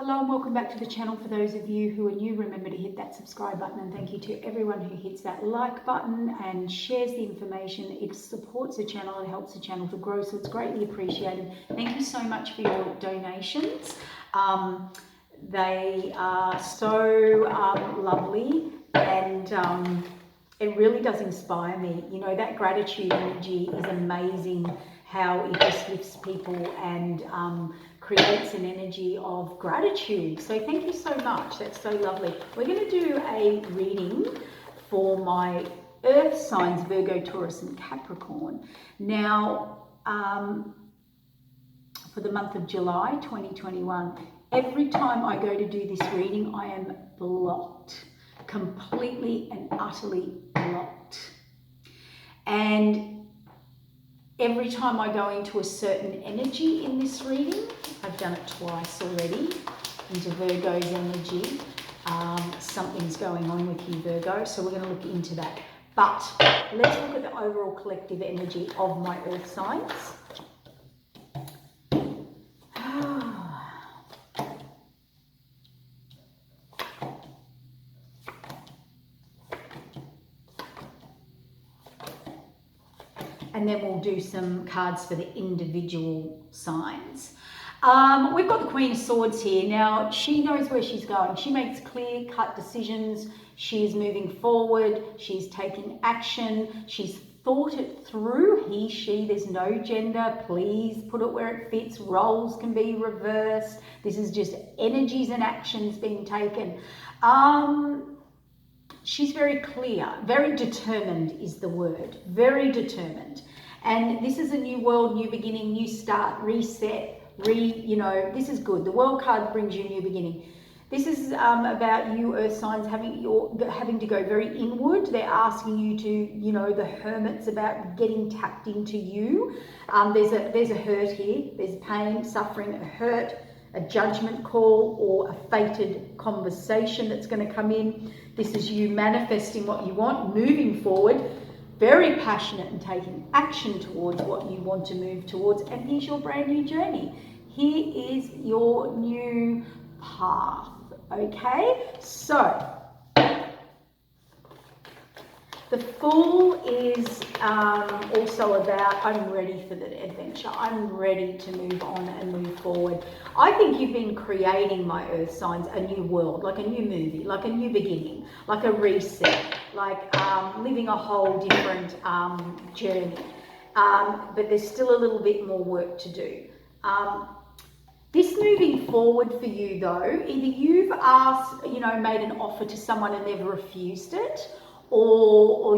Hello and welcome back to the channel. For those of you who are new, remember to hit that subscribe button, and thank you to everyone who hits that like button and shares the information. It supports the channel and helps the channel to grow, so it's greatly appreciated. Thank you so much for your donations. They are so lovely, and it really does inspire me. You know, that gratitude energy is amazing, how it just lifts people and creates an energy of gratitude. So thank you so much. That's so lovely. We're going to do a reading for my earth signs, Virgo, Taurus and Capricorn. Now, for the month of July 2021, every time I go to do this reading, I am blocked, completely and utterly blocked. And every time I go into a certain energy in this reading, I've done it twice already, into Virgo's energy, something's going on with you, Virgo, so we're going to look into that. But let's look at the overall collective energy of my earth signs. And then we'll do some cards for the individual signs. We've got the Queen of Swords here. Now, she knows where she's going. She makes clear-cut decisions. She is moving forward. She's taking action. She's thought it through. He, she, there's no gender. Please put it where it fits. Roles can be reversed. This is just energies and actions being taken. She's very clear, very determined is the word, very determined. And this is a new world, new beginning, new start, reset, this is good. The World card brings you new beginning. This is about you, earth signs, having to go very inward. They're asking you to, the Hermit's about getting tapped into you. There's a hurt here. There's pain, suffering, a hurt, a judgment call, or a fated conversation that's going to come in. This is you manifesting what you want, moving forward, very passionate and taking action towards what you want to move towards. And here's your brand new journey. Here is your new path. Okay, so the Fool is also about, I'm ready for the adventure. I'm ready to move on and move forward. I think you've been creating, my earth signs, a new world, like a new movie, like a new beginning, like a reset, like living a whole different journey. But there's still a little bit more work to do. This moving forward for you though, either you've asked, made an offer to someone and they've refused it, or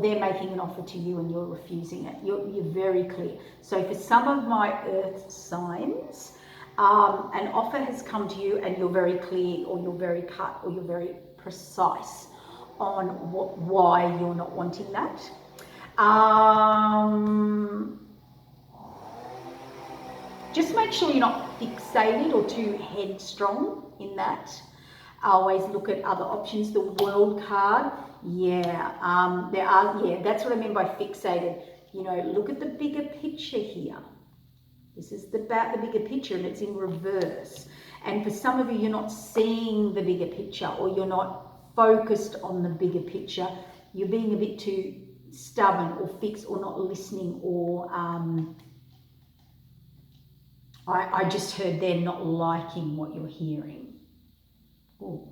they're making an offer to you and you're refusing it. You're very clear. So for some of my earth signs, an offer has come to you and you're very clear, or you're very cut, or you're very precise on why you're not wanting that. Just make sure you're not fixated or too headstrong in that. I always look at other options. The World card, that's what I mean by fixated. Look at the bigger picture here. This is about the bigger picture, and it's in reverse. And for some of you, you're not seeing the bigger picture, or you're not focused on the bigger picture. You're being a bit too stubborn or fixed, or not listening, or I just heard they're not liking what you're hearing. Ooh.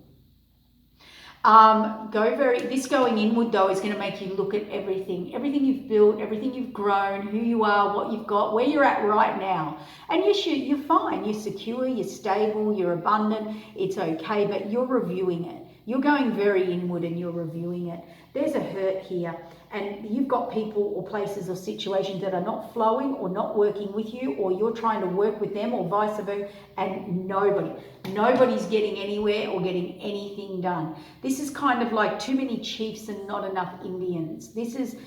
This going inward though is going to make you look at everything you've built, everything you've grown, who you are, what you've got, where you're at right now. And you're fine, you're secure, you're stable, you're abundant, it's okay, but you're reviewing it. You're going very inward and you're reviewing it. There's a hurt here, and you've got people or places or situations that are not flowing or not working with you, or you're trying to work with them, or vice versa, and nobody's getting anywhere or getting anything done. This is kind of like too many chiefs and not enough Indians. This is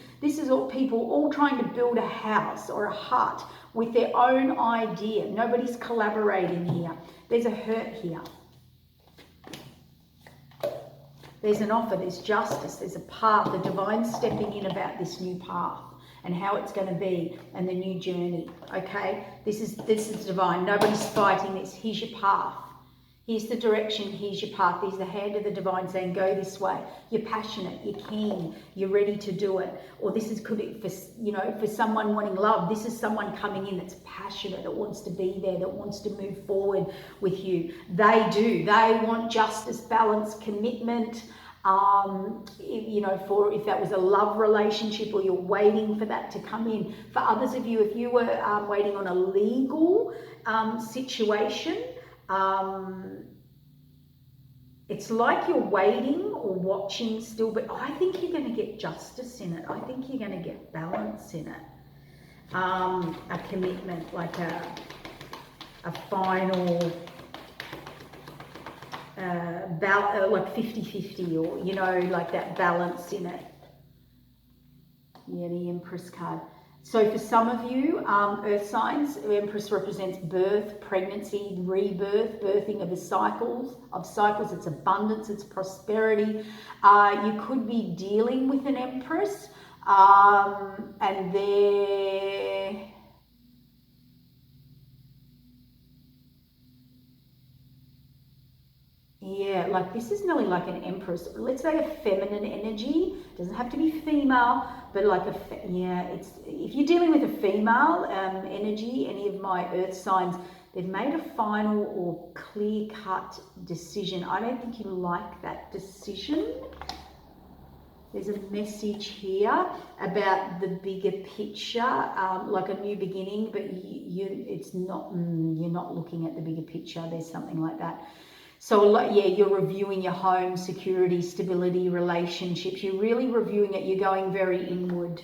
all people all trying to build a house or a hut with their own idea. Nobody's collaborating here. There's a hurt here. There's an offer, there's justice, there's a path, the divine stepping in about this new path and how it's going to be, and the new journey. Okay, this is divine. Nobody's fighting this. Here's your path. Here's the direction, here's your path, there's the hand of the divine saying, go this way. You're passionate, you're keen, you're ready to do it. Or this is, could be for, you know, for someone wanting love, this is someone coming in that's passionate, that wants to be there, that wants to move forward with you. They do, they want justice, balance, commitment. You know, for if that was a love relationship or you're waiting for that to come in. For others of you, if you were waiting on a legal situation, it's like you're waiting or watching still, but I think you're going to get justice in it. I think you're going to get balance in it. A commitment, like a final, like 50-50, or, you know, like that balance in it. Yeah, the Empress card. So for some of you, earth signs, Empress represents birth, pregnancy, rebirth, birthing of the cycles. It's abundance, it's prosperity. You could be dealing with an Empress, and they're... Yeah, like this is nearly like an Empress. Let's say a feminine energy. Doesn't have to be female, but like it's, if you're dealing with a female energy, any of my earth signs, they've made a final or clear-cut decision. I don't think you like that decision. There's a message here about the bigger picture, like a new beginning, but it's not. You're not looking at the bigger picture. There's something like that. So yeah, you're reviewing your home, security, stability, relationships. You're really reviewing it. You're going very inward.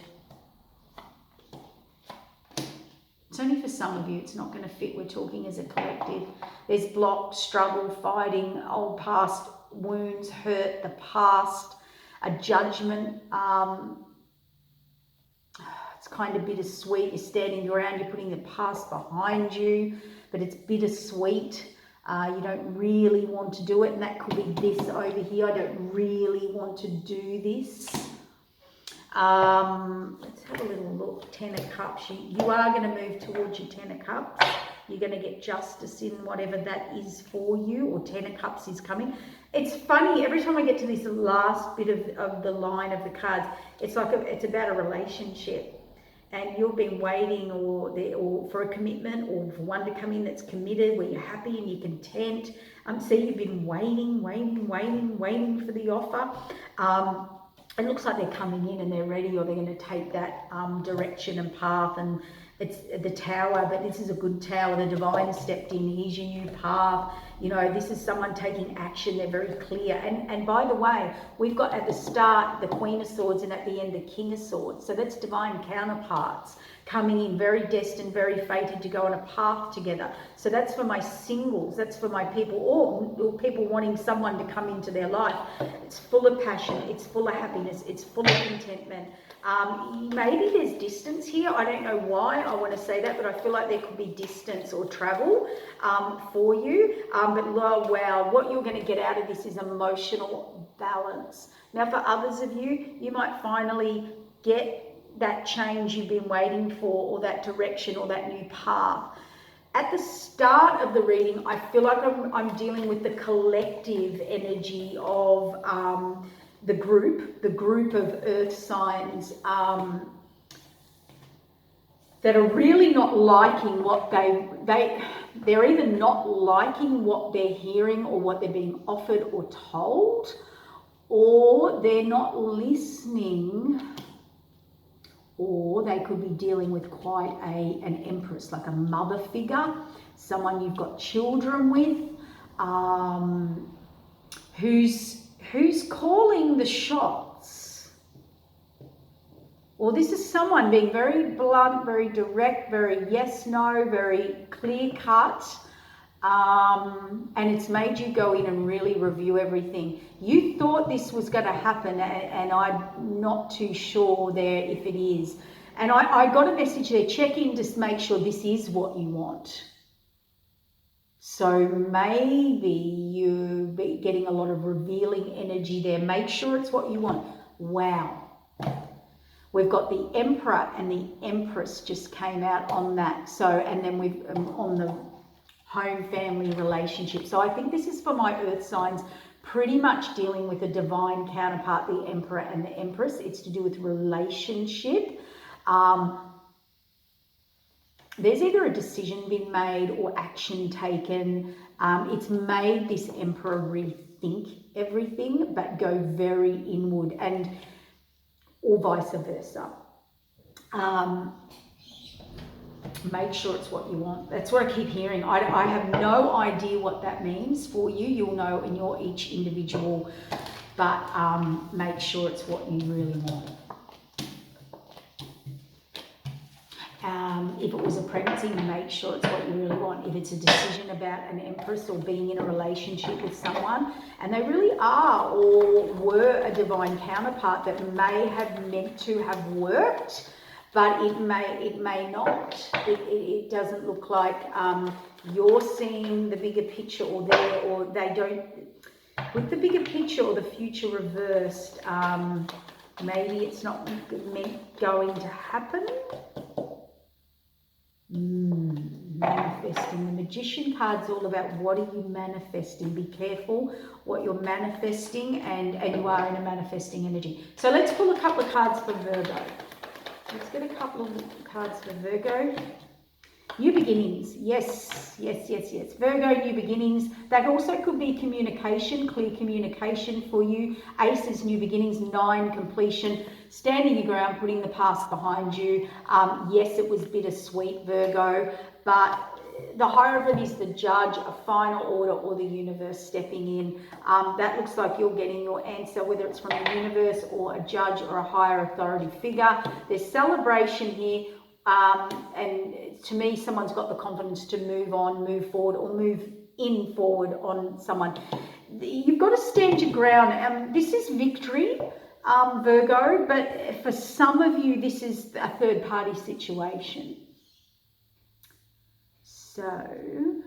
It's only for some of you. It's not going to fit. We're talking as a collective. There's block, struggle, fighting, old past wounds, hurt, the past, a judgment. It's kind of bittersweet. You're standing your ground. You're putting the past behind you, but it's bittersweet. You don't really want to do it, and that could be this over here. I don't really want to do this. Let's have a little look. 10 of Cups. You are going to move towards your 10 of Cups. You're going to get justice in whatever that is for you, or 10 of Cups is coming. It's funny, every time I get to this last bit of the line of the cards, it's like it's about a relationship. And you've been waiting or for a commitment, or for one to come in that's committed, where you're happy and you're content. So you've been waiting for the offer. It looks like they're coming in and they're ready, or they're going to take that direction and path. And it's the Tower, but this is a good Tower. The Divine stepped in. Here's your new path. You know, this is someone taking action. They're very clear. And by the way, we've got at the start the Queen of Swords, and at the end the King of Swords. So that's divine counterparts coming in, very destined, very fated to go on a path together. So that's for my singles. That's for my people, or people wanting someone to come into their life. It's full of passion. It's full of happiness. It's full of contentment. Maybe there's distance here. I don't know why I want to say that, but I feel like there could be distance or travel for you. But wow, what you're going to get out of this is emotional balance. Now, for others of you, you might finally get that change you've been waiting for, or that direction, or that new path. At the start of the reading, I feel like I'm dealing with the collective energy of the group of earth signs that are really not liking what they're either not liking what they're hearing or what they're being offered or told, or they're not listening, or they could be dealing with quite an Empress, like a mother figure, someone you've got children with, who's calling the shots. Or this is someone being very blunt, very direct, very yes, no, very clear cut. And it's made you go in and really review everything. You thought this was going to happen, and I'm not too sure there if it is. And I got a message there, check in to make sure this is what you want. So maybe you'll be getting a lot of revealing energy there. Make sure it's what you want. Wow. We've got the Emperor and the Empress just came out on that. So, and then we've on the home, family, relationship. So I think this is for my earth signs, pretty much dealing with a divine counterpart, the Emperor and the Empress. It's to do with relationship. There's either a decision being made or action taken. It's made this Emperor rethink everything, but go very inward, and or vice versa. Make sure it's what you want. That's what I keep hearing. I have no idea what that means for you. You'll know in your each individual, but make sure it's what you really want. If it was a pregnancy, make sure it's what you really want. If it's a decision about an Empress or being in a relationship with someone, and they really are or were a divine counterpart that may have meant to have worked, but it may not. It doesn't look like you're seeing the bigger picture, or they don't. With the bigger picture or the future reversed, maybe it's not going to happen. Manifesting. The Magician card's all about what are you manifesting. Be careful what you're manifesting, and you are in a manifesting energy. So let's pull a couple of cards for Virgo. Let's get a couple of cards for Virgo. New beginnings. Yes. Virgo, new beginnings. That also could be communication, clear communication for you. Ace is new beginnings. 9, completion. Standing your ground, putting the past behind you. Yes, it was bittersweet, Virgo, but the Hierophant is the judge, a final order, or the universe stepping in. That looks like you're getting your answer, whether it's from the universe or a judge or a higher authority figure. There's celebration here. And to me, someone's got the confidence to move on, move forward, or move in forward on someone. You've got to stand your ground. This is victory, Virgo, but for some of you, this is a third-party situation. So,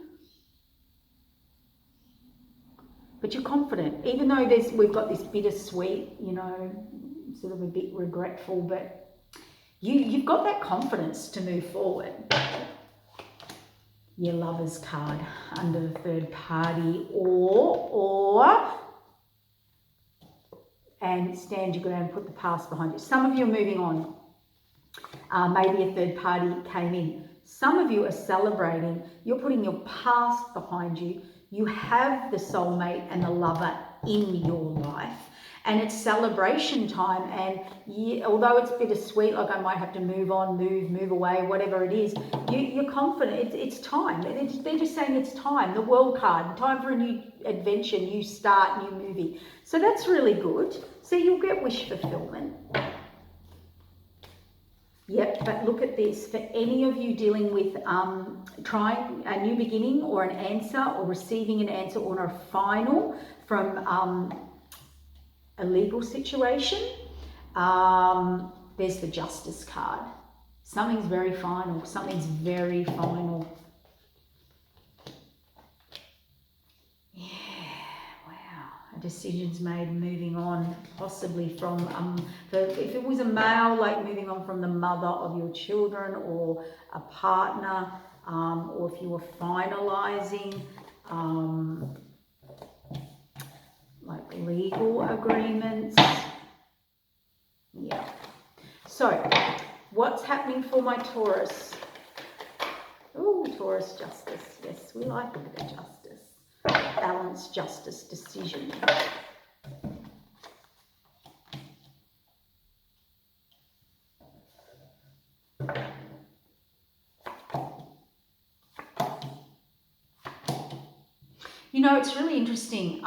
but you're confident, even though we've got this bittersweet, sort of a bit regretful, but you've got that confidence to move forward. Your Lovers card under the third party, and stand your ground, put the past behind you. Some of you are moving on. Maybe a third party came in. Some of you are celebrating. You're putting your past behind you. You have the soulmate and the lover in your life. And it's celebration time, and although it's bittersweet, like I might have to move on, move away, whatever it is, you're confident. It's time. They're just saying it's time. The World card, time for a new adventure, new start, new movie. So that's really good. So you'll get wish fulfillment. Yep, but look at this. For any of you dealing with trying a new beginning or an answer, or receiving an answer or a final from a legal situation, there's the Justice card. Something's very final. Something's very final. Yeah, wow. A decision's made, moving on, possibly from, if it was a male, like moving on from the mother of your children or a partner, or if you were finalizing, like legal agreements. Yeah. So, what's happening for my Taurus? Oh, Taurus justice. Yes, we like a bit of justice. Balance, justice, decision. It's really interesting,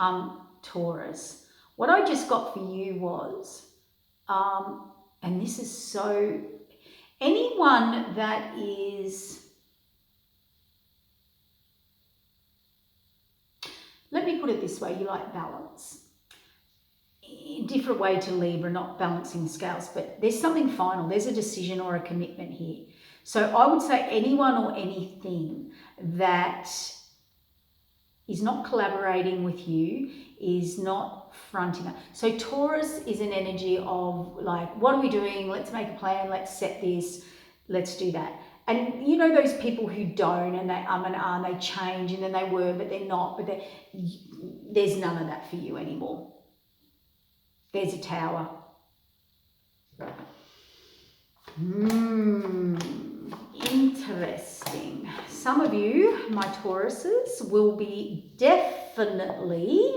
Taurus. What I just got for you was, and this is so, anyone that is, let me put it this way, you like balance. Different way to Libra, not balancing scales, but there's something final. There's a decision or a commitment here. So I would say anyone or anything that is not collaborating with you, is not fronting up. So Taurus is an energy of like, what are we doing? Let's make a plan. Let's set this. Let's do that. And you know those people who don't, and they and they change, and then they were, but they're not, but there's none of that for you anymore. There's a Tower. Interesting. Some of you, my Tauruses, will be definitely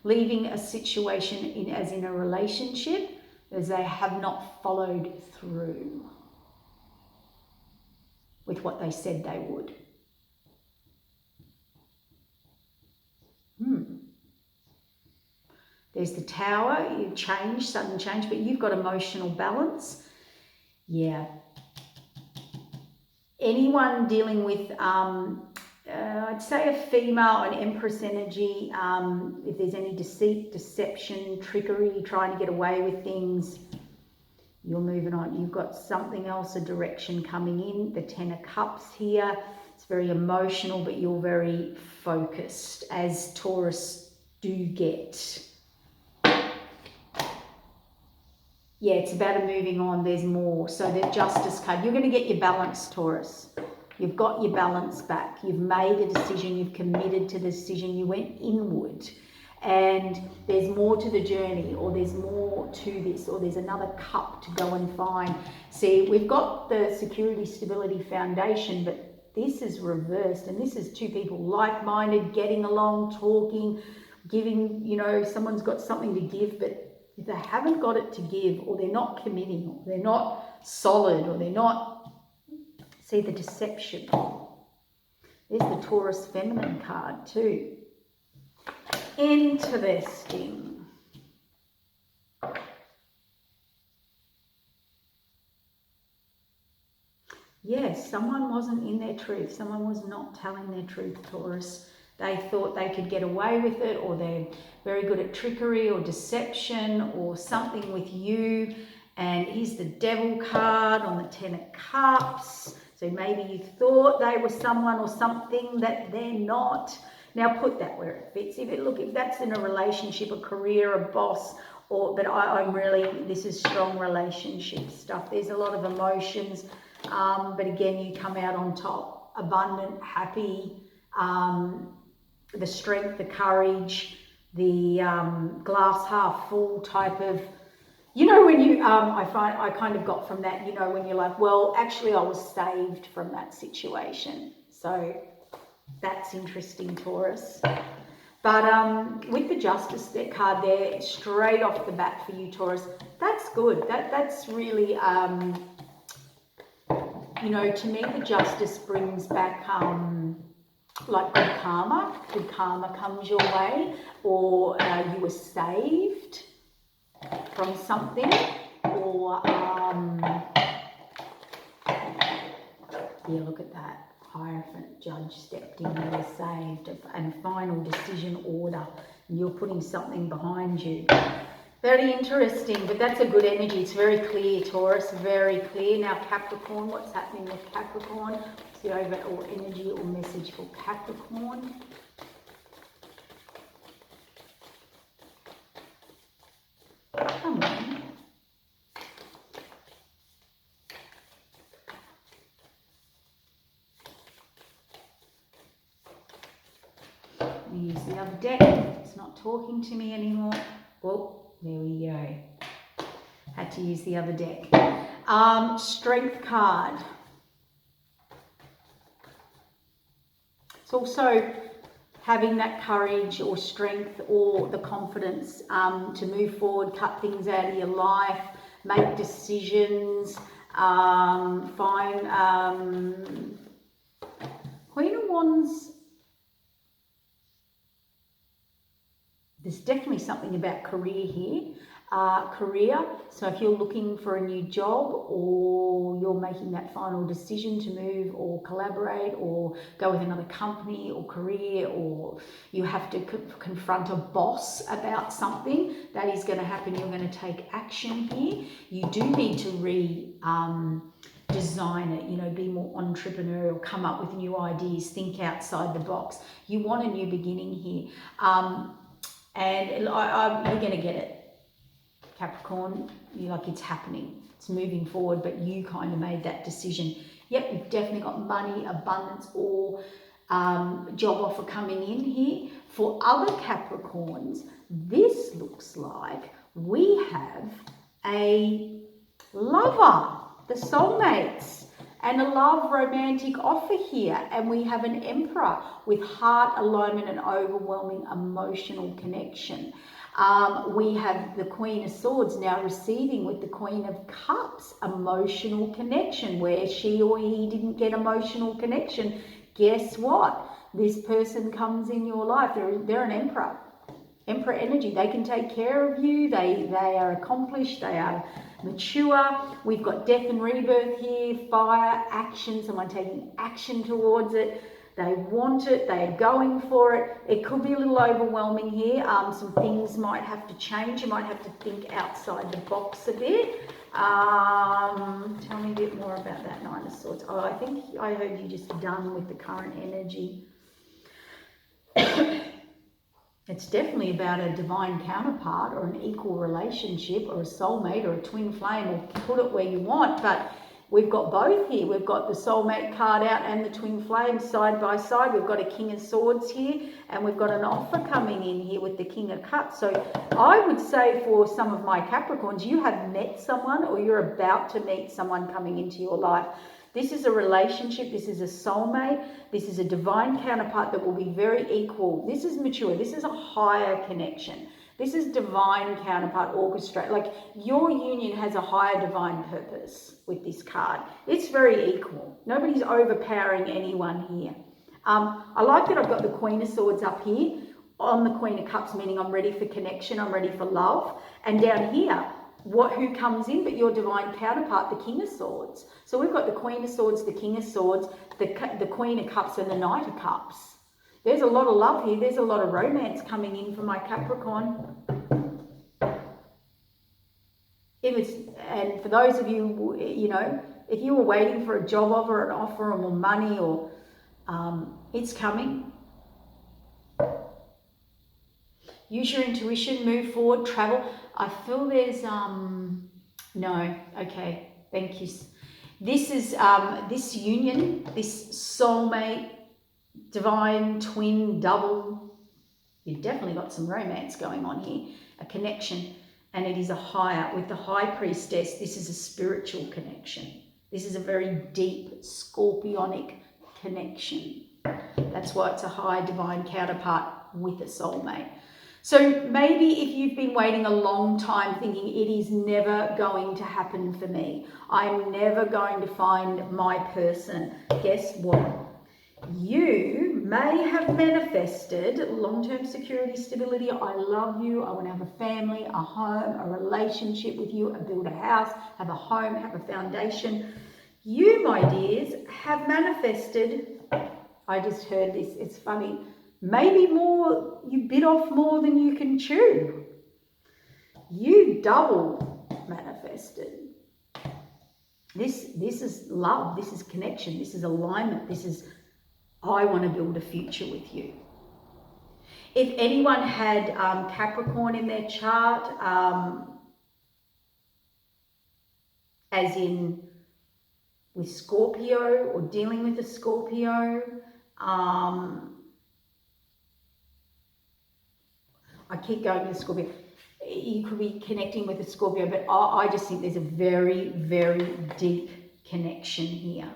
leaving a situation as in a relationship as they have not followed through with what they said they would. There's the Tower, you change, sudden change, but you've got emotional balance. Yeah. Anyone dealing with, I'd say a female, an Empress energy, if there's any deceit, deception, trickery, trying to get away with things, you're moving on. You've got something else, a direction coming in. The Ten of Cups here. It's very emotional, but you're very focused, as Taurus do get. Yeah, it's about a moving on. There's more. So the Justice card. You're going to get your balance, Taurus. You've got your balance back. You've made a decision. You've committed to the decision. You went inward. And there's more to the journey, or there's more to this, or there's another cup to go and find. See, we've got the security, stability, foundation, but this is reversed. And this is two people like-minded, getting along, talking, giving, you know, someone's got something to give, but if they haven't got it to give, or they're not committing, or they're not solid, or they're not, see the deception. There's the Taurus feminine card too. Interesting. Yes, someone wasn't in their truth. Someone was not telling their truth, Taurus. They thought they could get away with it, or they're very good at trickery or deception or something with you. And here's the Devil card on the Ten of Cups. So maybe you thought they were someone or something that they're not. Now put that where it fits. If that's in a relationship, a career, a boss, but I'm really, this is strong relationship stuff. There's a lot of emotions, but again, you come out on top, abundant, happy, the strength, the courage, the glass half full type of, you know, when you, I kind of got from that, you know, when you're like, well, actually I was saved from that situation. So that's interesting, Taurus. But with the Justice card there, straight off the bat for you, Taurus, that's good. That's really, you know, to me, the Justice brings back, like good karma. Good karma comes your way, or you were saved from something, or yeah, look at that. Hierophant, judge stepped in, you were saved, and final decision order, and you're putting something behind you. Very interesting, but that's a good energy. It's very clear, Taurus, very clear. Now Capricorn, what's happening with Capricorn? What's the overall energy or message for Capricorn? Come on. Use the other deck. It's not talking to me anymore. Oh, there we go. Had to use the other deck. Strength card. It's also having that courage or strength or the confidence to move forward, cut things out of your life, make decisions, find Queen of Wands. There's definitely something about career here. Career, so if you're looking for a new job, or you're making that final decision to move or collaborate or go with another company or career, or you have to confront a boss about something, that is going to happen. You're going to take action here. You do need to design it, you know, be more entrepreneurial, come up with new ideas, think outside the box. You want a new beginning here. And you're going to get it, Capricorn. Like, it's happening. it's moving forward, but you kind of made that decision. Yep, you've definitely got money, abundance, or job offer coming in here. For other Capricorns, this looks like we have a lover, the soulmates, and a love romantic offer here. And we have an Emperor with heart alignment and overwhelming emotional connection. We have the Queen of Swords now receiving with the Queen of Cups, emotional connection. Where she or he didn't get emotional connection, guess what? This person comes in your life. They're an Emperor. Emperor energy. They can take care of you. They are accomplished. They are mature. We've got death and rebirth here, fire, action, someone taking action towards it. They want it, they're going for it. It could be a little overwhelming here. Some things might have to change. You might have to think outside the box a bit. Tell me a bit more about that Nine of Swords. Oh, I think I heard you just done with the current energy. It's definitely about a divine counterpart or an equal relationship or a soulmate or a twin flame, or put it where you want. But we've got both here. We've got the soulmate card out and the twin flame side by side. We've got a King of Swords here, and we've got an offer coming in here with the King of Cups. So I would say for some of my Capricorns, you have met someone or you're about to meet someone coming into your life. This is a relationship, this is a soulmate, this is a divine counterpart that will be very equal. This is mature, this is a higher connection. This is divine counterpart orchestrate. Like your union has a higher divine purpose with this card. It's very equal. Nobody's overpowering anyone here. I like that I've got the Queen of Swords up here on the Queen of Cups, meaning I'm ready for connection, I'm ready for love. And down here, who comes in but your divine counterpart, the King of Swords. So we've got the Queen of Swords, the King of Swords, the Queen of Cups, and the Knight of Cups. There's a lot of love here. There's a lot of romance coming in for my Capricorn. And for those of you, if you were waiting for a job offer, an offer, or more money, or it's coming. Use your intuition, move forward, travel. I feel there's, no, okay, thank you. This is, this union, this soulmate, divine, twin, double, you've definitely got some romance going on here, a connection, and it is a higher. With the High Priestess, this is a spiritual connection. This is a very deep, scorpionic connection. That's why it's a high divine counterpart with a soulmate. So maybe if you've been waiting a long time thinking it is never going to happen for me, I'm never going to find my person, guess what? You may have manifested long-term security, stability. I love you. I want to have a family, a home, a relationship with you, build a house, have a home, have a foundation. You, my dears, have manifested. I just heard this. It's funny. Maybe more, you bit off more than you can chew. You double manifested. This is love. This is connection. This is alignment. This is, I want to build a future with you. If anyone had Capricorn in their chart, as in with Scorpio or dealing with a Scorpio, I keep going to Scorpio. You could be connecting with a Scorpio, but I just think there's a very, very deep connection here.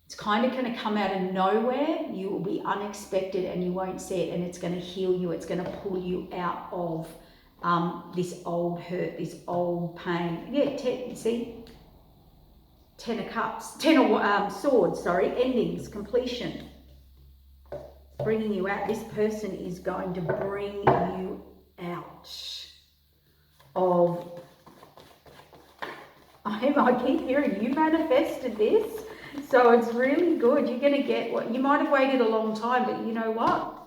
It's kind of going to come out of nowhere. You will be unexpected and you won't see it, and it's going to heal you. It's going to pull you out of this old hurt, this old pain. Yeah, see? 10 of Cups, 10 of Swords, endings, completion. Bringing you out. This person is going to bring you out of, I keep hearing you manifested this, so it's really good. You're going to get what, you might have waited a long time, but you know what?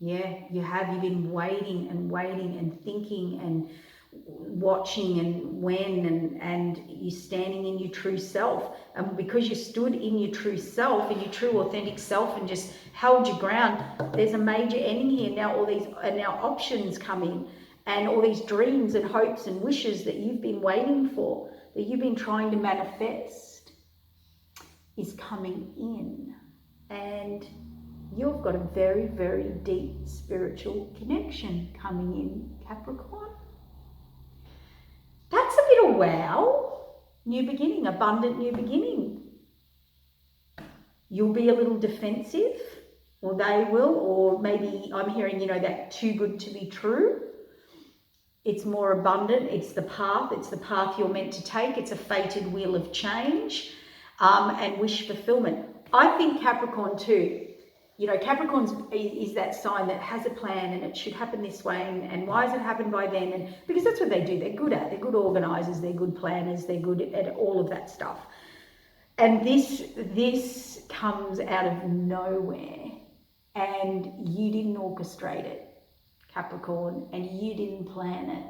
Yeah, you have. You've been waiting and thinking and watching and when, and you're standing in your true self. And because you stood in your true self, in your true authentic self, and just held your ground, there's a major ending here. Now all these are now options coming, and all these dreams and hopes and wishes that you've been waiting for, that you've been trying to manifest, is coming in. And you've got a very, very deep spiritual connection coming in, Capricorn. That's a bit of wow. New beginning, abundant new beginning. You'll be a little defensive, or they will, or maybe I'm hearing, you know, that too good to be true. It's more abundant. It's the path you're meant to take. It's a fated wheel of change and wish fulfillment. I think Capricorn too, you know, Capricorn is that sign that has a plan and it should happen this way, and why has it happened by then? And because that's what they do. They're good at. They're good organisers. They're good planners. They're good at all of that stuff. And this comes out of nowhere, and you didn't orchestrate it, Capricorn, and you didn't plan it,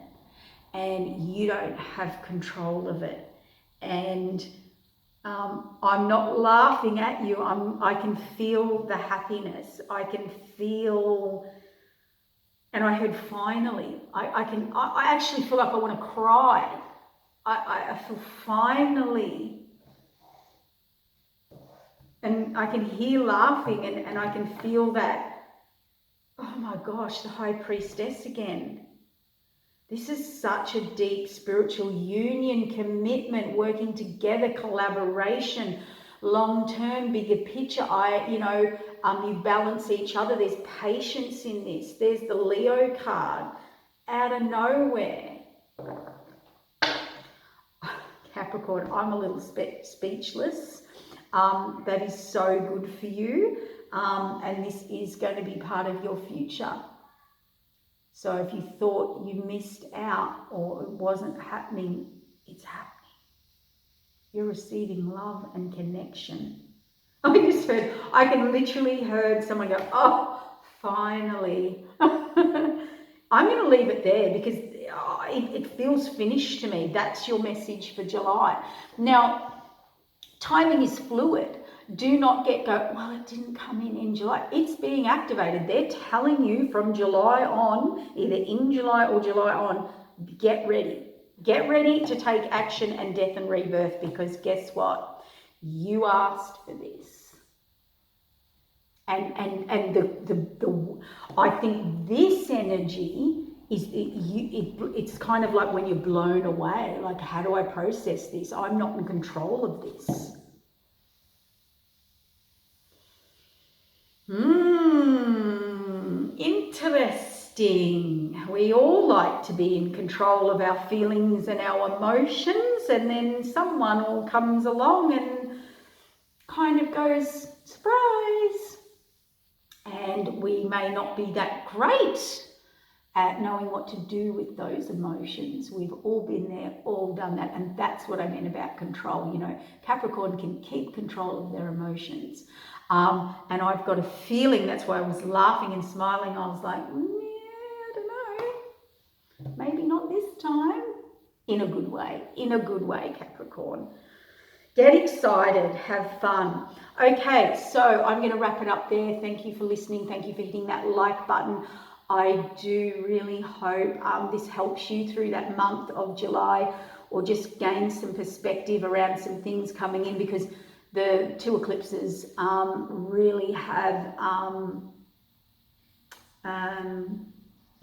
and you don't have control of it. And I'm not laughing at you. I can feel the happiness. I can feel, and I heard finally. I actually feel like I want to cry. I feel finally. And I can hear laughing, and I can feel that, oh my gosh, the High Priestess again. This is such a deep spiritual union, commitment, working together, collaboration, long-term, bigger picture. You balance each other. There's patience in this. There's the Leo card out of nowhere. Capricorn, I'm a little speechless. That is so good for you, and this is going to be part of your future. So if you thought you missed out or it wasn't happening, it's happening. You're receiving love and connection. I can literally heard someone go, oh, finally. I'm going to leave it there because it feels finished to me. That's your message for July. Now, timing is fluid. Do not well, it didn't come in July. It's being activated. They're telling you from July on, either in July or July on, get ready. Get ready to take action and death and rebirth, because guess what? You asked for this. And I think this energy it's kind of like when you're blown away. Like, how do I process this? I'm not in control of this. Interesting. We all like to be in control of our feelings and our emotions, and then someone all comes along and kind of goes, surprise. And we may not be that great at knowing what to do with those emotions. We've all been there, all done that, and that's what I meant about control. You know, Capricorn can keep control of their emotions. And I've got a feeling, that's why I was laughing and smiling. I was like, yeah, I don't know. Maybe not this time. In a good way, Capricorn. Get excited, have fun. Okay, so I'm going to wrap it up there. Thank you for listening. Thank you for hitting that like button. I do really hope this helps you through that month of July, or just gain some perspective around some things coming in, because the two eclipses really have, I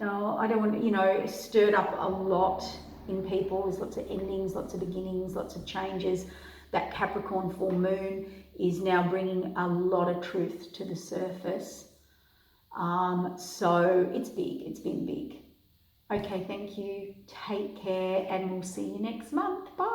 don't want to, stirred up a lot in people. There's lots of endings, lots of beginnings, lots of changes. That Capricorn full moon is now bringing a lot of truth to the surface. So it's big, it's been big. Okay, thank you. Take care, and we'll see you next month. Bye.